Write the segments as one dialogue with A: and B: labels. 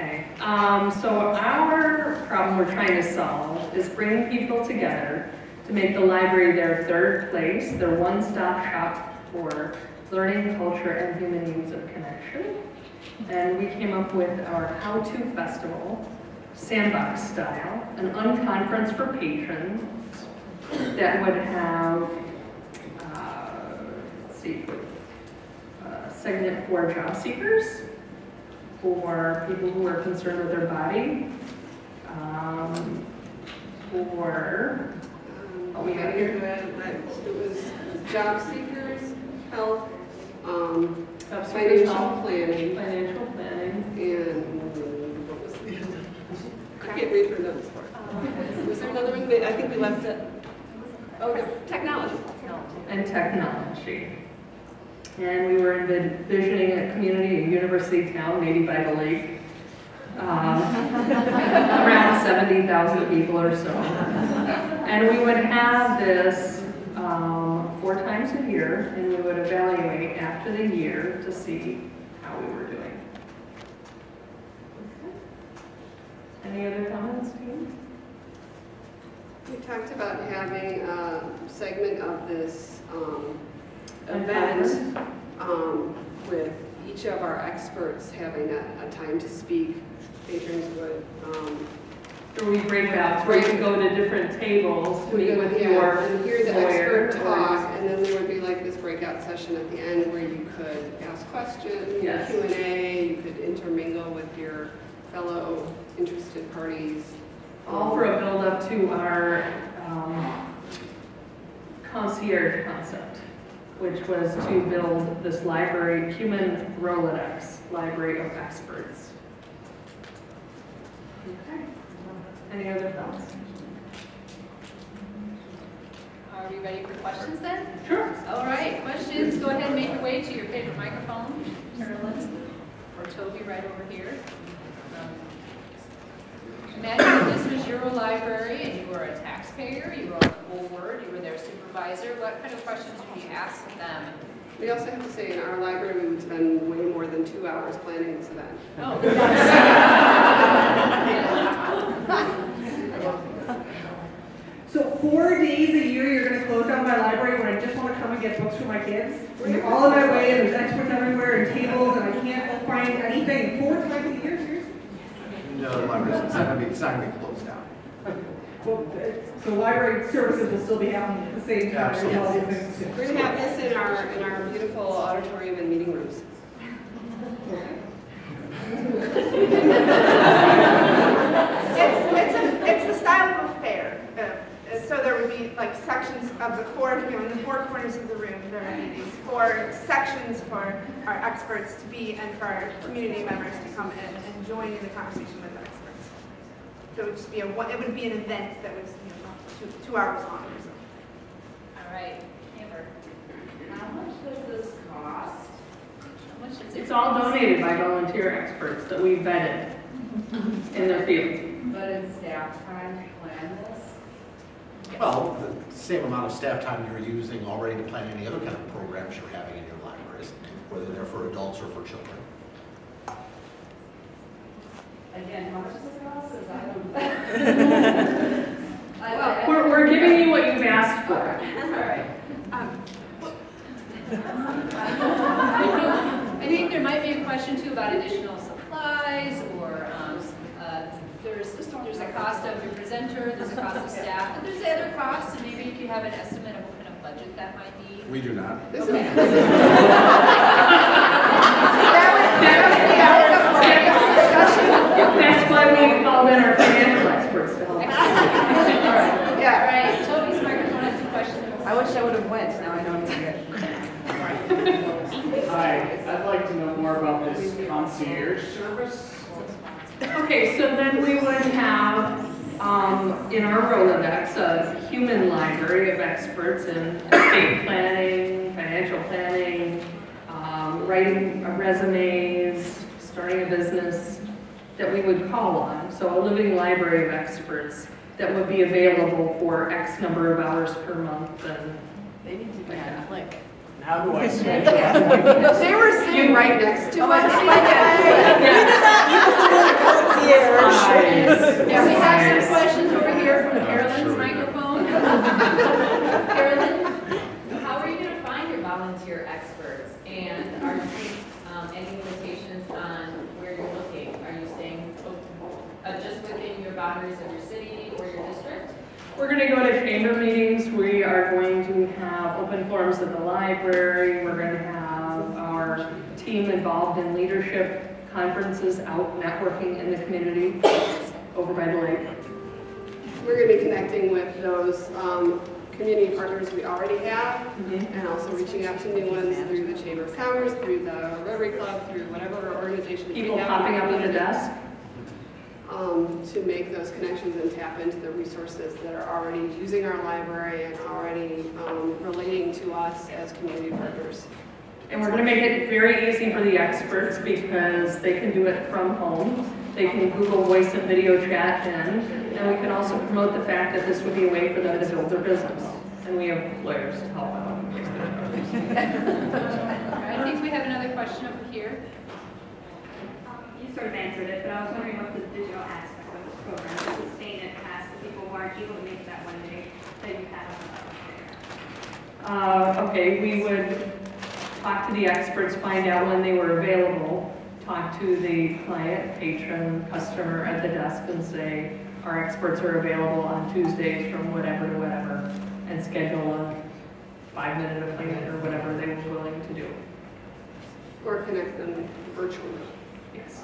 A: Okay, so our problem we're trying to solve is bringing people together to make the library their third place, their one-stop shop for learning, culture, and human needs of connection. And we came up with our How-To Festival, sandbox style, an unconference for patrons that would have, let's see, a segment for job seekers, for people who are concerned with their body, for,
B: we had it was job seekers, health, financial planning, and what was the other? I can't read her notes for it. Was there another one? I think we left it. Oh, no, technology.
A: And technology. And we were envisioning a community, a university town, maybe by the lake. Around 70,000 people or so. And we would have this 4 times a year, and we would evaluate after the year to see how we were doing. Any other comments, team?
B: We talked about having a segment of this event with each of our experts having a time to speak. Patrons would
A: or we break out, where you can go to different tables to meet with your
B: and hear the
A: lawyer,
B: expert talk, and then there would be like this breakout session at the end where you could ask questions,
A: yes.
B: Q&A, you could intermingle with your fellow interested parties.
A: All for a build-up to our concierge concept, which was to build this library, human Rolodex, library of experts. Okay. Any other thoughts?
C: Are we ready for questions then?
A: Sure.
C: All right, questions. Go ahead and make your way to your favorite microphone, Carolyn, or Toby right over here. Imagine that this was your library and you were a taxpayer, you were on the board, you were their supervisor. What kind of questions would you ask them?
B: We also have to say in our library we would spend way more than 2 hours planning this event.
C: Oh.
D: So 4 days a year you're going to close down my library when I just want to come and get books for my kids? I'm all on my way and there's experts everywhere and tables and I can't find anything 4 times a year? Seriously?
E: No, the library's it's not going to be closed down.
D: Well, so library services will still be happening at the same time.
E: Absolutely.
D: All these things too.
B: We're going to have this in our beautiful auditorium and meeting rooms.
F: It's the style of a fair. So there would be like sections of the 4, in the 4 corners of the room, there would be these 4 sections for our experts to be and for our community members to come in and join in the conversation with the experts. So it would just be it would be an event that was 2 hours long or so.
C: All right, Amber.
G: How much does this cost?
C: How much is it?
A: It's all donated by volunteer experts that we vetted in their field.
G: But it's staff time to plan this?
E: Well, the same amount of staff time you're using already to plan any other kind of programs you're having in your libraries, whether they're for adults or for children.
G: Again, how much does it cost? I don't know.
A: We're giving you what you've asked for.
G: All right.
C: I think there might be a question too about additional supplies, or there's a cost of your presenter, there's a cost of staff, and there's other costs, and maybe if you have an estimate of what kind of budget that might be.
E: We do not.
A: That's why we called in our financial experts to help.
C: Yeah. All right. Toby's microphone has a question.
G: I wish I would have went. Now I know it's good.
H: Hi, I'd like to know more about this concierge service.
A: Okay, so then we would have in our Rolodex a human library of experts in estate planning, financial planning, writing resumes, starting a business that we would call on. So a living library of experts that would be available for X number of hours per month. And
G: They need to do that. Click.
H: How do I schedule that?
B: They were sitting right next to us.
A: Yeah.
C: Yeah, we have some questions over here from Carolyn's microphone. Carolyn, how are you going to find your volunteer experts? And are you any limitations on where you're looking? Are you staying just within your boundaries of your city or your district?
A: We're going to go to chamber meetings. We are going to have open forums at the library. We're going to have our team involved in leadership conferences out networking in the community over by the lake.
B: We're going to be connecting with those community partners we already have, and also reaching out to new ones through the Chamber of Commerce, through the Rotary Club, through whatever organization we
A: People
B: have.
A: popping up at the desk.
B: To make those connections and tap into the resources that are already using our library and already relating to us as community partners.
A: And we're going to make it very easy for the experts because they can do it from home. They can Google voice and video chat in, and we can also promote the fact that this would be a way for them to build their business. And we have lawyers to help out.
C: I think we have another question over here.
I: You sort of answered it, but I was wondering what the digital aspect of this program to sustain it past the people who aren't able to make that one day that you have on the
A: Okay, we would talk to the experts, find out when they were available, talk to the client, patron, customer at the desk and say, our experts are available on Tuesdays from whatever to whatever, and schedule a 5-minute appointment or whatever they were willing to do.
B: Or connect them virtually.
A: Yes.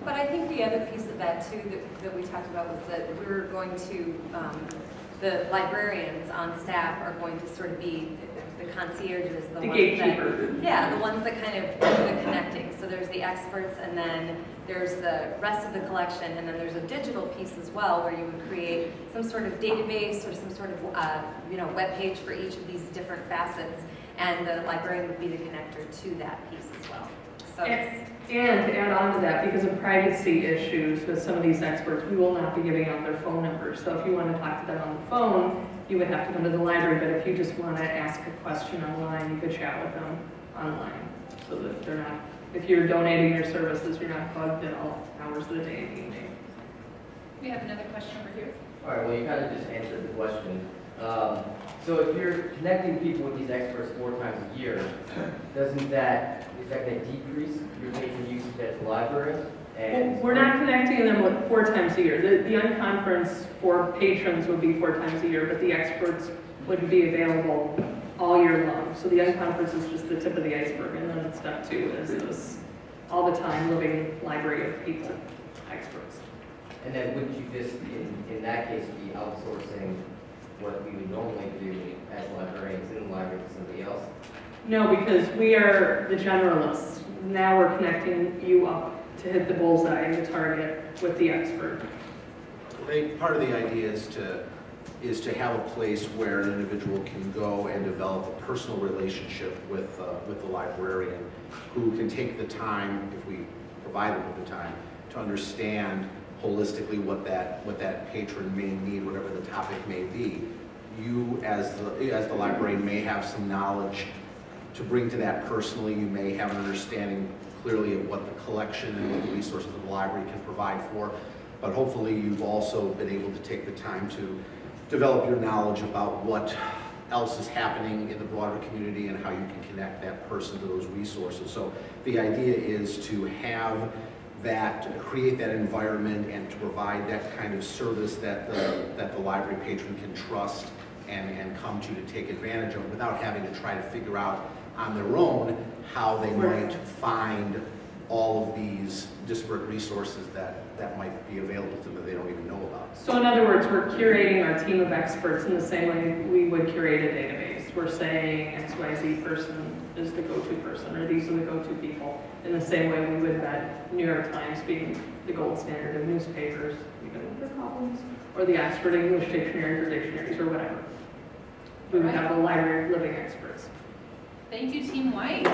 G: But I think the other piece of that too that we talked about was that we were going to, the librarians on staff are going to sort of be the concierges, the ones
A: gatekeeper.
G: that, the ones that kind of do the connecting. So there's the experts, and then there's the rest of the collection, and then there's a digital piece as well, where you would create some sort of database or some sort of web page for each of these different facets, and the librarian would be the connector to that piece as well. So
A: And to add on to that, because of privacy issues with some of these experts, we will not be giving out their phone numbers. So if you want to talk to them on the phone, you would have to come to the library, but if you just want to ask a question online, you could chat with them online. So that they're not, if you're donating your services, you're not plugged in all hours of the day and evening.
C: We have another question over here.
J: All right, well, you kind of just answered the question. So if you're connecting people with these experts 4 times a year, is that going to decrease your patron usage at the library?
A: Well, we're not connecting them with 4 times a year. The unconference for patrons would be 4 times a year, but the experts would be available all year long. So the unconference is just the tip of the iceberg, and then step 2 is this all the time living library of people, experts.
J: And then wouldn't you just, in that case, be outsourcing what we would normally do as librarians in the library to somebody else?
A: No, because we are the generalists. Now we're connecting you up to hit the bullseye and the target with the expert.
E: Part of the idea is to have a place where an individual can go and develop a personal relationship with the librarian, who can take the time, if we provide them with the time, to understand holistically what that patron may need, whatever the topic may be. You, as the librarian, may have some knowledge to bring to that personally. You may have an understanding clearly of what the collection and what the resources of the library can provide for, but hopefully you've also been able to take the time to develop your knowledge about what else is happening in the broader community and how you can connect that person to those resources. So the idea is to have that, create that environment and to provide that kind of service that the library patron can trust and come to take advantage of without having to try to figure out on their own how they might find all of these disparate resources that might be available to them that they don't even know about.
A: So in other words, we're curating our team of experts in the same way we would curate a database. We're saying XYZ person is the go-to person, or these are the go-to people, in the same way we would vet New York Times being the gold standard of newspapers, even with their problems, or the Oxford English Dictionary for dictionaries, or whatever. We would have a library of living experts.
C: Thank you, Team White.